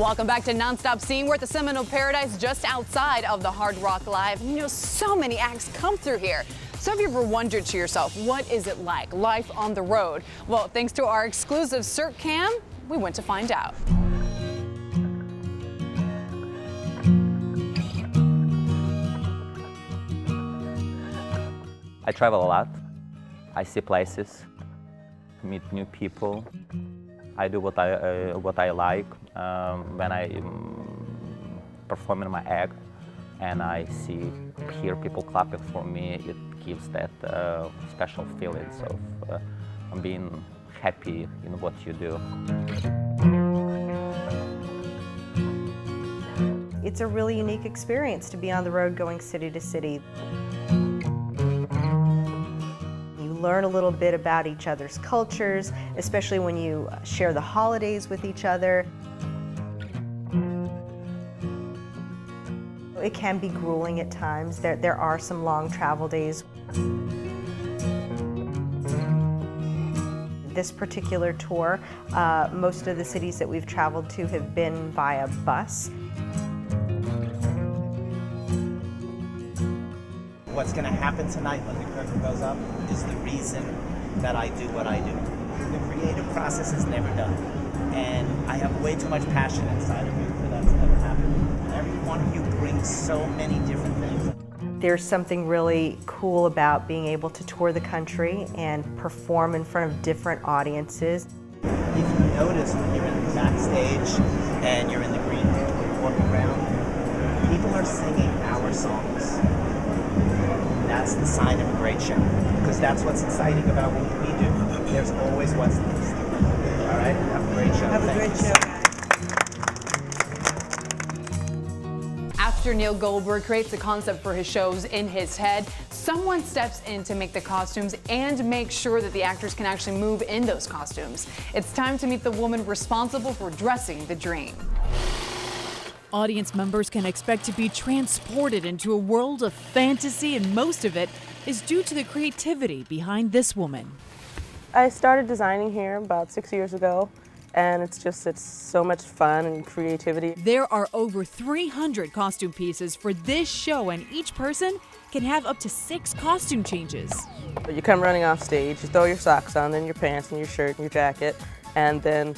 Welcome back to Nonstop Scene. We're at the Seminole Paradise just outside of the Hard Rock Live. You know, so many acts come through here. So have you ever wondered to yourself, what is it like, life on the road? Well, thanks to our exclusive Cirque cam, we went to find out. I travel a lot. I see places, meet new people. I do what I like when I perform in my act, and I hear people clapping for me. It gives that special feelings of being happy in what you do. It's a really unique experience to be on the road going city to city. Learn a little bit about each other's cultures, especially when you share the holidays with each other. It can be grueling at times. There are some long travel days. This particular tour, most of the cities that we've traveled to have been via bus. What's going to happen tonight when the curtain goes up is the reason that I do what I do. The creative process is never done, and I have way too much passion inside of me for that to ever happen. Every one of you brings so many different things. There's something really cool about being able to tour the country and perform in front of different audiences. If you notice when you're in the backstage and you're in the green room and you're walking around, people are singing our songs. That's the sign of a great show, because that's what's exciting about what we do. There's always what's next. All right? Have a great show. Have a great show. After Neil Goldberg creates the concept for his shows in his head, someone steps in to make the costumes and make sure that the actors can actually move in those costumes. It's time to meet the woman responsible for dressing the dream. Audience members can expect to be transported into a world of fantasy, and most of it is due to the creativity behind this woman. I started designing here about 6 years ago, and it's so much fun and creativity. There are over 300 costume pieces for this show, and each person can have up to 6 costume changes. You come running off stage, you throw your socks on, then your pants and your shirt and your jacket, and then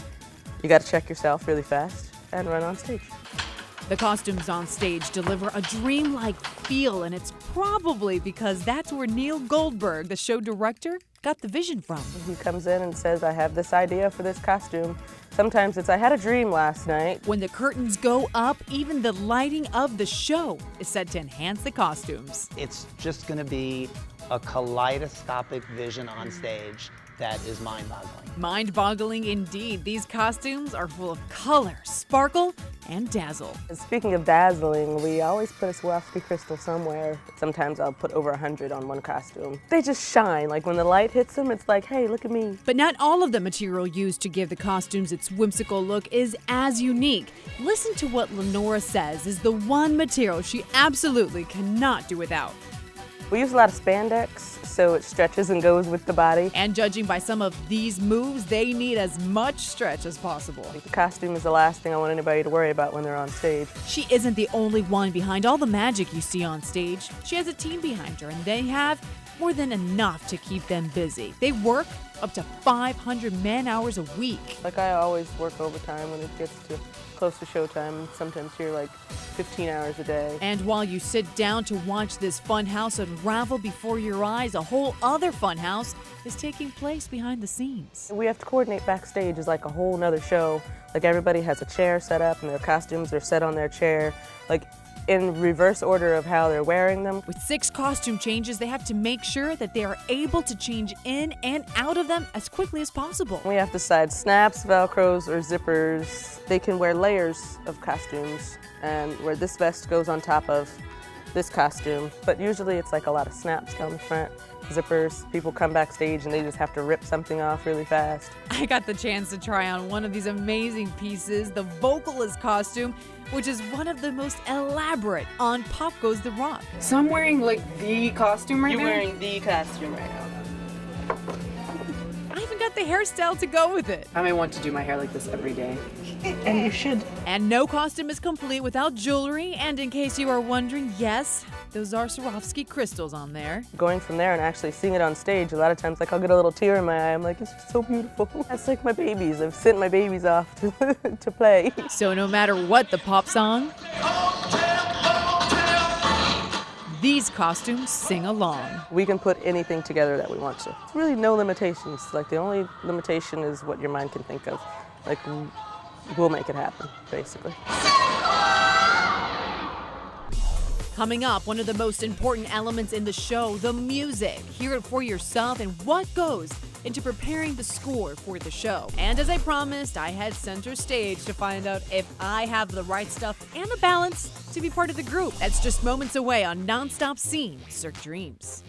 you got to check yourself really fast and run on stage. The costumes on stage deliver a dreamlike feel, and it's probably because that's where Neil Goldberg, the show director, got the vision from. He comes in and says, I have this idea for this costume. Sometimes it's, I had a dream last night. When the curtains go up, even the lighting of the show is said to enhance the costumes. It's just going to be a kaleidoscopic vision on stage that is mind-boggling. Mind-boggling indeed. These costumes are full of color, sparkle, and dazzle. Speaking of dazzling, we always put a Swarovski crystal somewhere. Sometimes I'll put over 100 on one costume. They just shine. Like when the light hits them, it's like, hey, look at me. But not all of the material used to give the costumes its whimsical look is as unique. Listen to what Lenora says is the one material she absolutely cannot do without. We use a lot of spandex, so it stretches and goes with the body. And judging by some of these moves, they need as much stretch as possible. The costume is the last thing I want anybody to worry about when they're on stage. She isn't the only one behind all the magic you see on stage. She has a team behind her, and they have more than enough to keep them busy. They work up to 500 man-hours a week. Like I always work overtime when it gets to close to showtime. Sometimes you're like 15 hours a day. And while you sit down to watch this fun house unravel before your eyes, a whole other fun house is taking place behind the scenes. We have to coordinate backstage as like a whole nother show. Like everybody has a chair set up and their costumes are set on their chair. Like in reverse order of how they're wearing them. With 6 costume changes, they have to make sure that they are able to change in and out of them as quickly as possible. We have to decide snaps, velcros, or zippers. They can wear layers of costumes, and where this vest goes on top of this costume. But usually it's like a lot of snaps down the front, zippers. People come backstage and they just have to rip something off really fast. I got the chance to try on one of these amazing pieces, the vocalist costume, which is one of the most elaborate on Pop Goes the Rock. So I'm wearing like the costume right now? You're wearing the costume right now. I even got got the hairstyle to go with it. I may want to do my hair like this every day. And you should. And no costume is complete without jewelry. And in case you are wondering, yes, those are Swarovski crystals on there. Going from there and actually seeing it on stage, a lot of times, like, I'll get a little tear in my eye. I'm like, it's just so beautiful. That's like my babies. I've sent my babies off to play. So no matter what the pop song, these costumes sing along. We can put anything together that we want to. There's really no limitations. Like, the only limitation is what your mind can think of. Like, we'll make it happen, basically. Coming up, one of the most important elements in the show, the music. Hear it for yourself and what goes into preparing the score for the show. And as I promised, I head center stage to find out if I have the right stuff and the balance to be part of the group. That's just moments away on Nonstop Scene, Cirque Dreams.